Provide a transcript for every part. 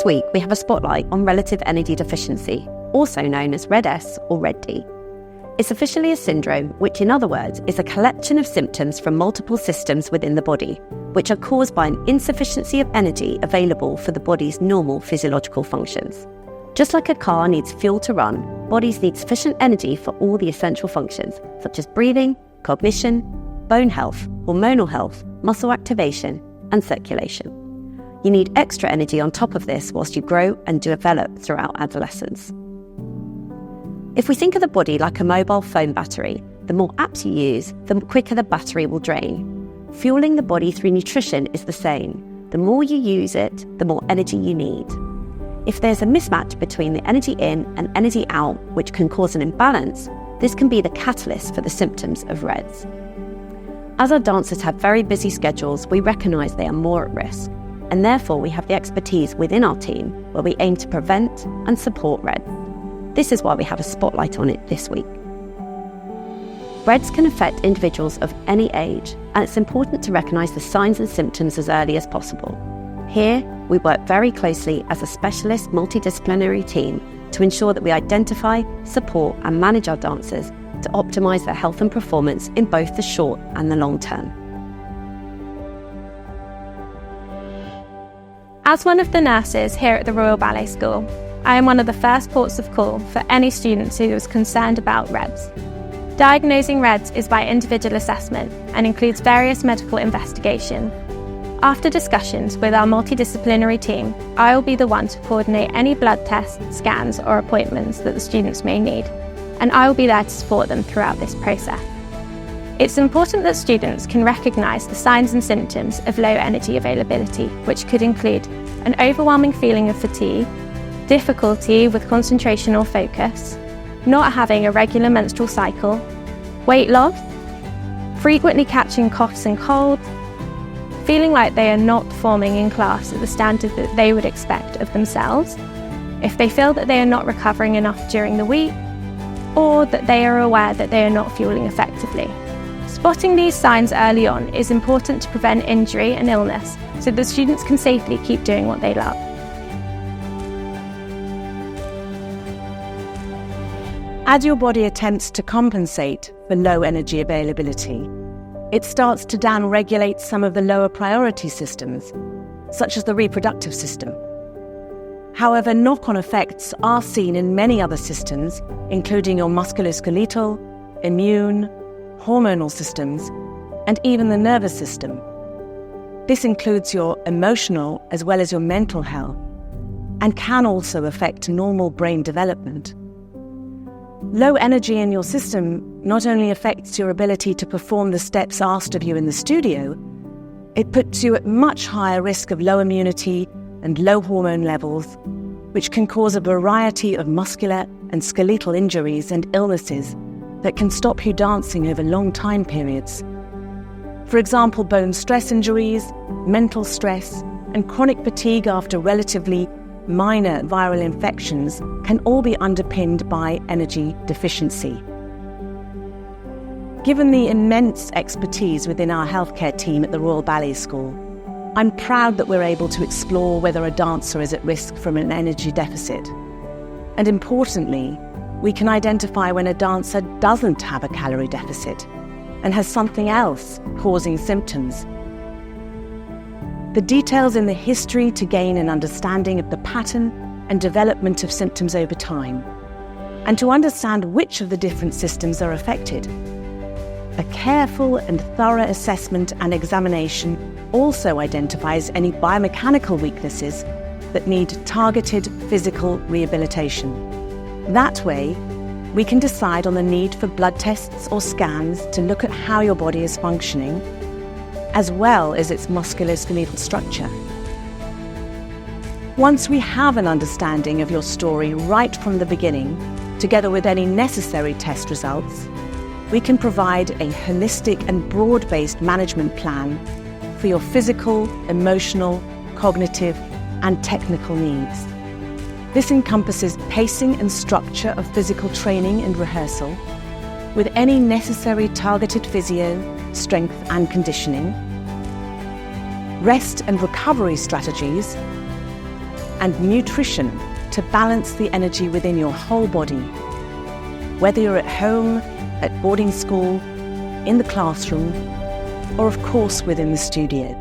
This week, we have a spotlight on relative energy deficiency, also known as RED-S or RED-D. It's officially a syndrome, which in other words is a collection of symptoms from multiple systems within the body, which are caused by an insufficiency of energy available for the body's normal physiological functions. Just like a car needs fuel to run, bodies need sufficient energy for all the essential functions, such as breathing, cognition, bone health, hormonal health, muscle activation, and circulation. You need extra energy on top of this whilst you grow and develop throughout adolescence. If we think of the body like a mobile phone battery, the more apps you use, the quicker the battery will drain. Fueling the body through nutrition is the same. The more you use it, the more energy you need. If there's a mismatch between the energy in and energy out, which can cause an imbalance, this can be the catalyst for the symptoms of RED-S. As our dancers have very busy schedules, we recognise they are more at risk, and therefore we have the expertise within our team where we aim to prevent and support RED-S. This is why we have a spotlight on it this week. RED-S can affect individuals of any age, and it's important to recognise the signs and symptoms as early as possible. Here, we work very closely as a specialist multidisciplinary team to ensure that we identify, support and manage our dancers to optimise their health and performance in both the short and the long term. As one of the nurses here at the Royal Ballet School, I am one of the first ports of call for any student who is concerned about RED-S. Diagnosing RED-S is by individual assessment and includes various medical investigation. After discussions with our multidisciplinary team, I will be the one to coordinate any blood tests, scans or appointments that the students may need, and I will be there to support them throughout this process. It's important that students can recognise the signs and symptoms of low energy availability, which could include an overwhelming feeling of fatigue, difficulty with concentration or focus, not having a regular menstrual cycle, weight loss, frequently catching coughs and colds, feeling like they are not performing in class at the standard that they would expect of themselves, if they feel that they are not recovering enough during the week, or that they are aware that they are not fueling effectively. Spotting these signs early on is important to prevent injury and illness so that students can safely keep doing what they love. As your body attempts to compensate for low energy availability, it starts to down-regulate some of the lower priority systems, such as the reproductive system. However, knock-on effects are seen in many other systems, including your musculoskeletal, immune, hormonal systems, and even the nervous system. This includes your emotional as well as your mental health, and can also affect normal brain development. Low energy in your system not only affects your ability to perform the steps asked of you in the studio, it puts you at much higher risk of low immunity and low hormone levels, which can cause a variety of muscular and skeletal injuries and illnesses that can stop you dancing over long time periods. For example, bone stress injuries, mental stress, and chronic fatigue after relatively minor viral infections can all be underpinned by energy deficiency. Given the immense expertise within our healthcare team at the Royal Ballet School, I'm proud that we're able to explore whether a dancer is at risk from an energy deficit. And importantly, we can identify when a dancer doesn't have a calorie deficit and has something else causing symptoms. The details in the history to gain an understanding of the pattern and development of symptoms over time, and to understand which of the different systems are affected. A careful and thorough assessment and examination also identifies any biomechanical weaknesses that need targeted physical rehabilitation. That way, we can decide on the need for blood tests or scans to look at how your body is functioning, as well as its musculoskeletal structure. Once we have an understanding of your story right from the beginning, together with any necessary test results, we can provide a holistic and broad-based management plan for your physical, emotional, cognitive, and technical needs. This encompasses pacing and structure of physical training and rehearsal, with any necessary targeted physio, strength and conditioning, rest and recovery strategies, and nutrition to balance the energy within your whole body. Whether you're at home, at boarding school, in the classroom, or of course within the studio.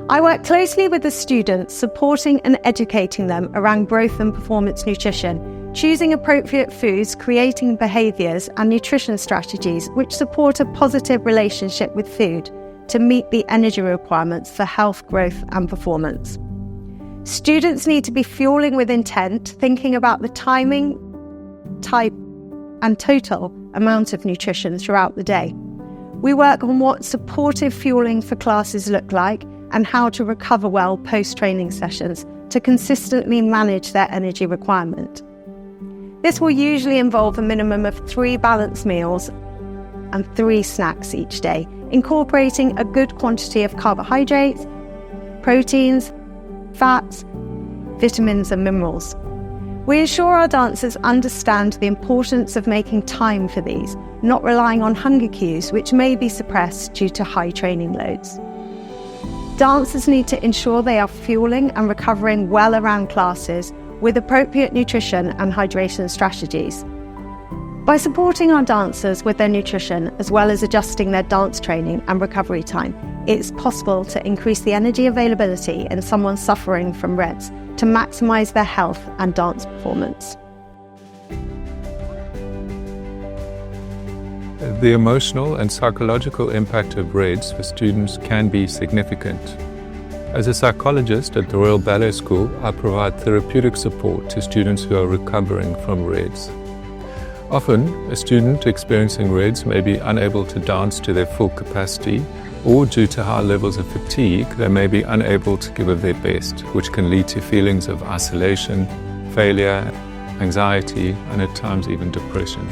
I work closely with the students, supporting and educating them around growth and performance nutrition, choosing appropriate foods, creating behaviours and nutrition strategies which support a positive relationship with food to meet the energy requirements for health, growth and performance. Students need to be fueling with intent, thinking about the timing, type and total amount of nutrition throughout the day. We work on what supportive fueling for classes look like and how to recover well post-training sessions to consistently manage their energy requirement. This will usually involve a minimum of 3 balanced meals and 3 snacks each day, incorporating a good quantity of carbohydrates, proteins, fats, vitamins and minerals. We ensure our dancers understand the importance of making time for these, not relying on hunger cues which may be suppressed due to high training loads. Dancers need to ensure they are fueling and recovering well around classes with appropriate nutrition and hydration strategies. By supporting our dancers with their nutrition as well as adjusting their dance training and recovery time, it's possible to increase the energy availability in someone suffering from REDS to maximise their health and dance performance. The emotional and psychological impact of REDS for students can be significant. As a psychologist at the Royal Ballet School, I provide therapeutic support to students who are recovering from REDS. Often, a student experiencing REDS may be unable to dance to their full capacity, or due to high levels of fatigue, they may be unable to give of their best, which can lead to feelings of isolation, failure, anxiety, and at times even depression.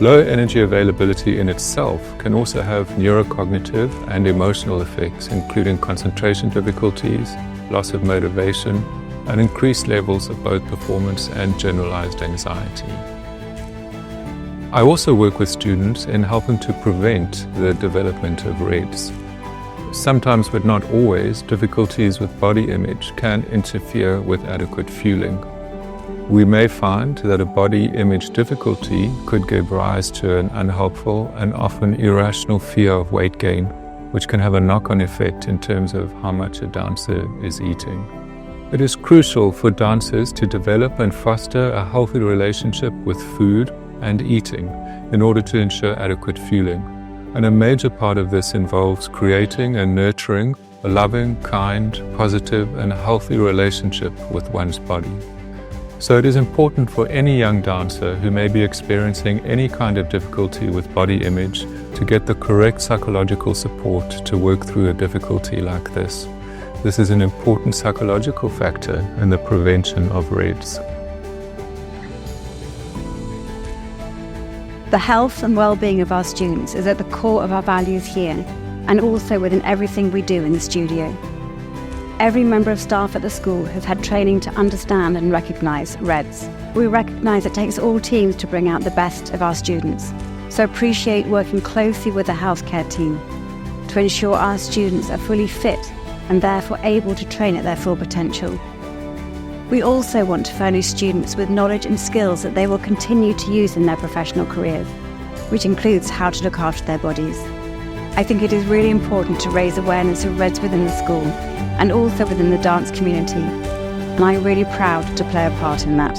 Low energy availability in itself can also have neurocognitive and emotional effects, including concentration difficulties, loss of motivation, and increased levels of both performance and generalized anxiety. I also work with students in helping to prevent the development of REDS. Sometimes, but not always, difficulties with body image can interfere with adequate fueling. We may find that a body image difficulty could give rise to an unhelpful and often irrational fear of weight gain, which can have a knock-on effect in terms of how much a dancer is eating. It is crucial for dancers to develop and foster a healthy relationship with food and eating in order to ensure adequate fueling. And a major part of this involves creating and nurturing a loving, kind, positive and healthy relationship with one's body. So it is important for any young dancer who may be experiencing any kind of difficulty with body image to get the correct psychological support to work through a difficulty like this. This is an important psychological factor in the prevention of REDS. The health and well-being of our students is at the core of our values here, and also within everything we do in the studio. Every member of staff at the school has had training to understand and recognise REDS. We recognise it takes all teams to bring out the best of our students, so appreciate working closely with the healthcare team to ensure our students are fully fit and therefore able to train at their full potential. We also want to furnish students with knowledge and skills that they will continue to use in their professional careers, which includes how to look after their bodies. I think it is really important to raise awareness of REDS within the school and also within the dance community, and I'm really proud to play a part in that.